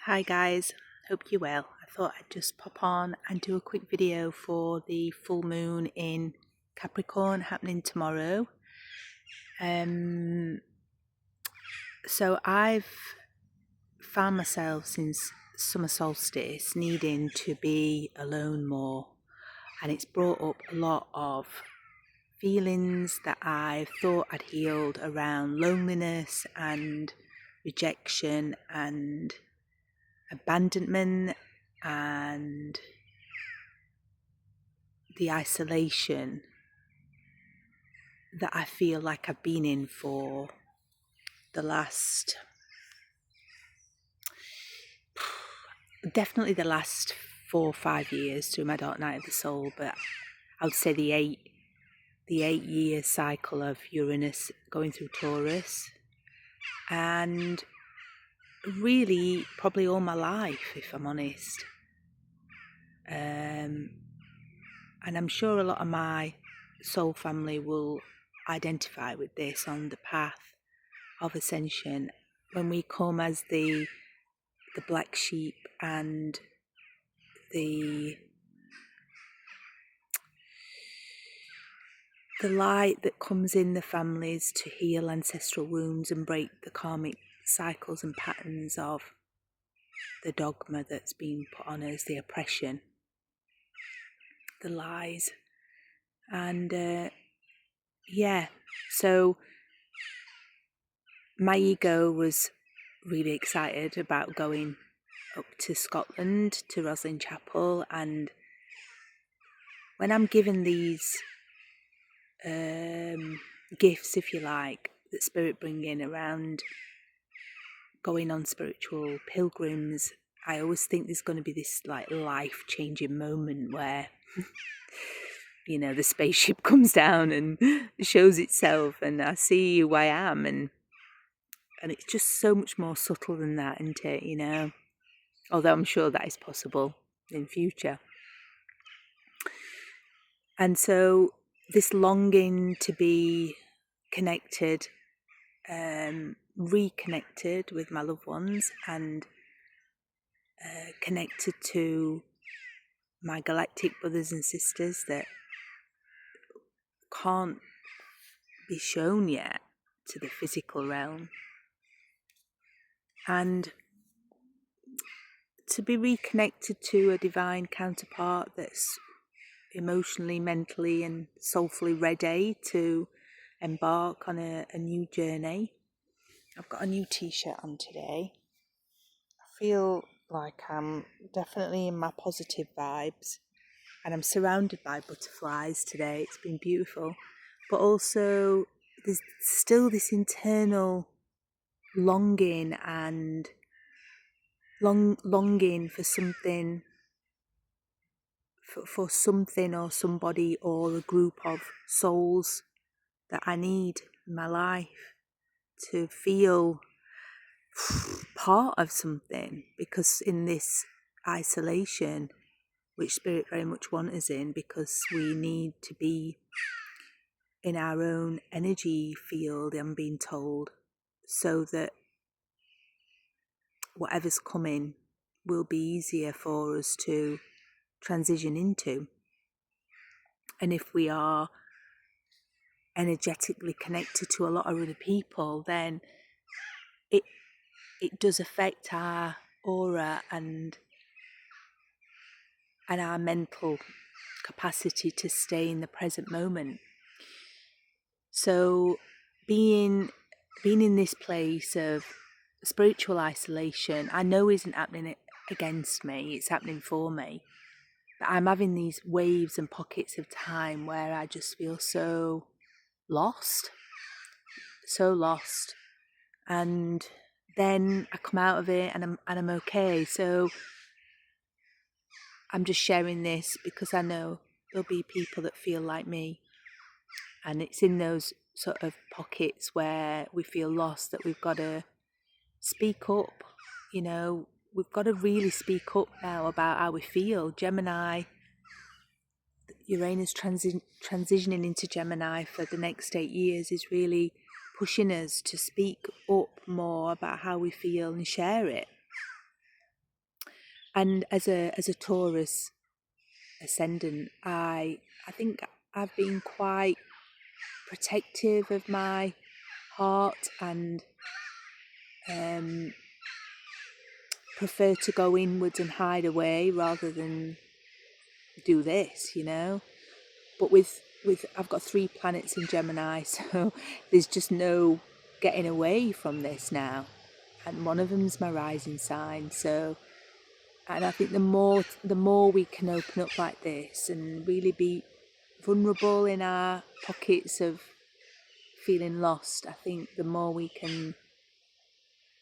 Hi guys, hope you're well. I thought I'd just pop on and do a quick video for the full moon in Capricorn happening tomorrow. So I've found myself since summer solstice needing to be alone more, and it's brought up a lot of feelings that I thought I'd healed around loneliness and rejection and abandonment and the isolation that I feel like I've been in for definitely the last 4 or 5 years through my dark night of the soul, but I would say the 8 year cycle of Uranus going through Taurus, and really probably all my life, if I'm honest. And I'm sure a lot of my soul family will identify with this on the path of ascension, when we come as the black sheep and the light that comes in the families to heal ancestral wounds and break the karmic cycles and patterns of the dogma that's been put on us, the oppression, the lies. And so my ego was really excited about going up to Scotland to Rosslyn Chapel, and when I'm given these gifts, if you like, that spirit bring in around going on spiritual pilgrims, I always think there's going to be this like life-changing moment where the spaceship comes down and shows itself and I see who I am, and it's just so much more subtle than that, isn't it? Although I'm sure that is possible in future. And so this longing to be connected, reconnected with my loved ones, and connected to my galactic brothers and sisters that can't be shown yet to the physical realm, and to be reconnected to a divine counterpart that's emotionally, mentally and soulfully ready to embark on a new journey. I've got a new t-shirt on today. I feel like I'm definitely in my positive vibes, and I'm surrounded by butterflies today. It's been beautiful, but also there's still this internal longing and longing for something, for something or somebody or a group of souls that I need in my life to feel part of something, because in this isolation, which spirit very much wants us in, because we need to be in our own energy field, I'm being told, so that whatever's coming will be easier for us to transition into. And if we are energetically connected to a lot of other people, then it does affect our aura and our mental capacity to stay in the present moment. So being in this place of spiritual isolation, I know isn't happening against me, it's happening for me. But I'm having these waves and pockets of time where I just feel so lost. And then I come out of it and I'm okay. So I'm just sharing this because I know there'll be people that feel like me, and it's in those sort of pockets where we feel lost that we've got to speak up. We've got to really speak up now about how we feel. Gemini, Uranus transitioning into Gemini for the next 8 years is really pushing us to speak up more about how we feel and share it. And as a Taurus ascendant, I think I've been quite protective of my heart and prefer to go inwards and hide away rather than do this, But with I've got 3 planets in Gemini, so there's just no getting away from this now. And one of them's my rising sign, so and I think the more we can open up like this and really be vulnerable in our pockets of feeling lost, I think the more we can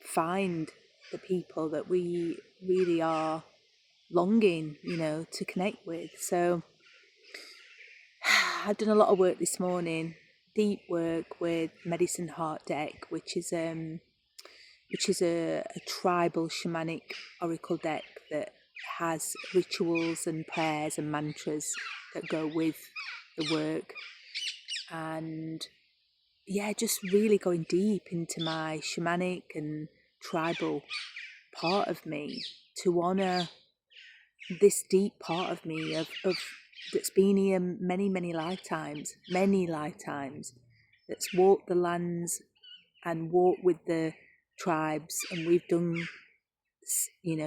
find the people that we really are longing, to connect with. So I've done a lot of work this morning, deep work with Medicine Heart deck, which is a tribal shamanic oracle deck that has rituals and prayers and mantras that go with the work. And yeah, just really going deep into my shamanic and tribal part of me to honor this deep part of me of that's been here many lifetimes, that's walked the lands and walked with the tribes, and we've done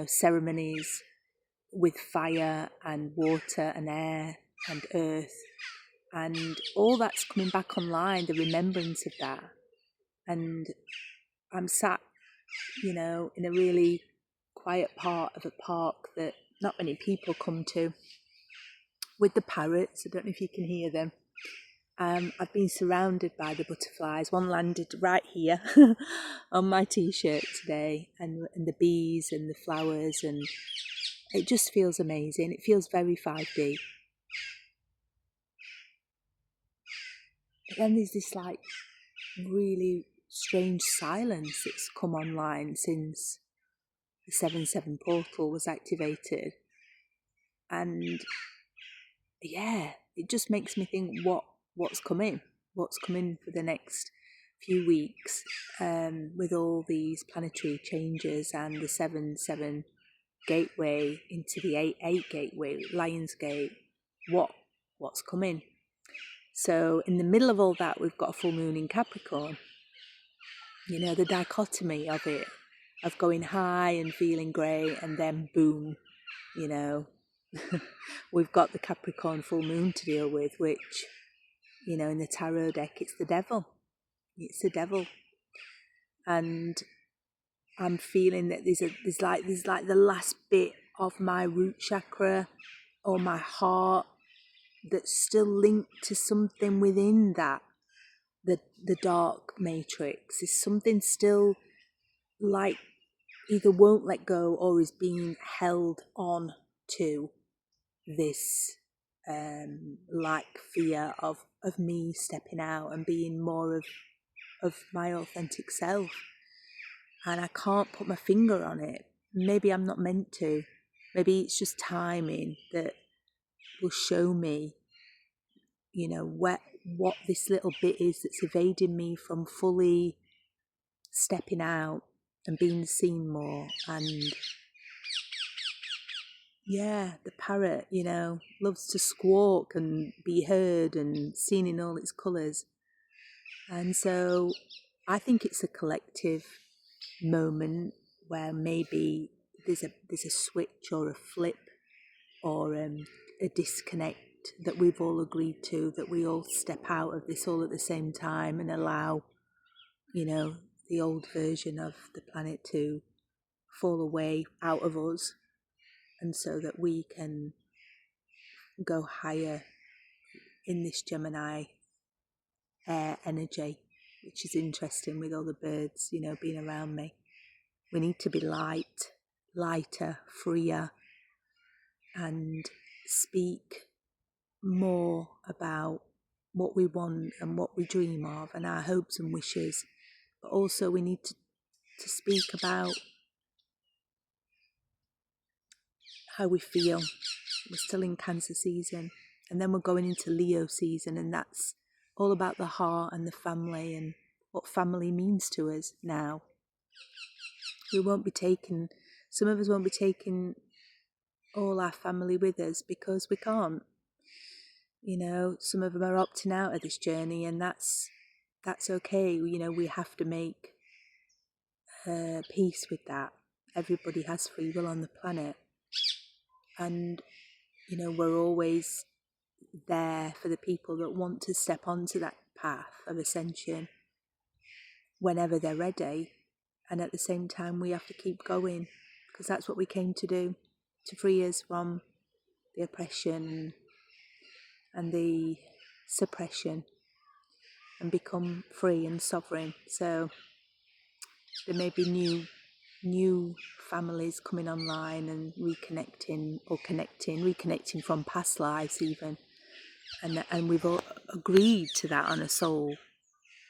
ceremonies with fire and water and air and earth, and all that's coming back online, the remembrance of that. And I'm sat in a really quiet part of a park that not many people come to, with the parrots. I don't know if you can hear them. I've been surrounded by the butterflies. One landed right here on my t-shirt today, and the bees and the flowers, and it just feels amazing. It feels very 5D. But then there's this like really strange silence that's come online since the 7/7 portal was activated. And yeah, it just makes me think what's coming for the next few weeks, with all these planetary changes and the 7/7 gateway into the 8/8 gateway, Lionsgate. What's coming? So in the middle of all that, we've got a full moon in Capricorn. The dichotomy of it, of going high and feeling great, and then boom, we've got the Capricorn full moon to deal with, which, in the tarot deck, it's the devil. And I'm feeling that there's like the last bit of my root chakra or my heart that's still linked to something within that, the dark matrix. Is something still like either won't let go or is being held on to this like fear of me stepping out and being more of my authentic self. And I can't put my finger on it. Maybe I'm not meant to. Maybe it's just timing that will show me, what this little bit is that's evading me from fully stepping out and being seen more. And yeah, the parrot, loves to squawk and be heard and seen in all its colours. And so I think it's a collective moment where maybe there's a switch or a flip or a disconnect that we've all agreed to, that we all step out of this all at the same time and allow, the old version of the planet to fall away out of us, and so that we can go higher in this Gemini air energy, which is interesting with all the birds, being around me. We need to be lighter, freer, and speak more about what we want and what we dream of and our hopes and wishes. But also we need to speak about how we feel. We're still in Cancer season, and then we're going into Leo season, and that's all about the heart and the family and what family means to us now. Some of us won't be taking all our family with us, because we can't. You know, some of them are opting out of this journey, and that's okay. You know, we have to make peace with that. Everybody has free will on the planet, and you know, we're always there for the people that want to step onto that path of ascension whenever they're ready. And at the same time, we have to keep going, because that's what we came to do, to free us from the oppression and the suppression and become free and sovereign. So there may be new families coming online and reconnecting from past lives even, and we've all agreed to that on a soul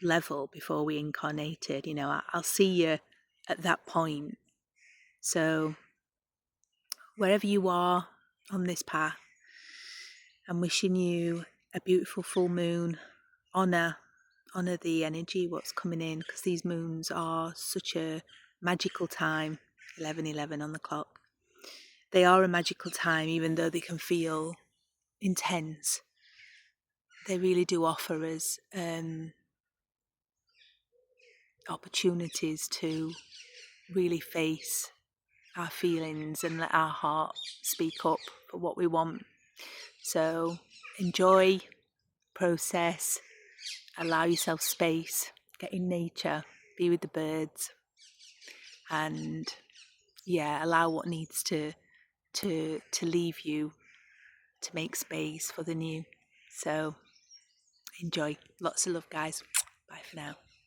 level before we incarnated. You know, I'll see you at that point. So wherever you are on this path, I'm wishing you a beautiful full moon. Honor the energy, what's coming in, because these moons are such a magical time. 11:11 on the clock. They are a magical time, even though they can feel intense. They really do offer us opportunities to really face our feelings and let our heart speak up for what we want. So enjoy, process, allow yourself space, get in nature, be with the birds, and allow what needs to leave you to make space for the new. So enjoy. Lots of love, guys. Bye for now.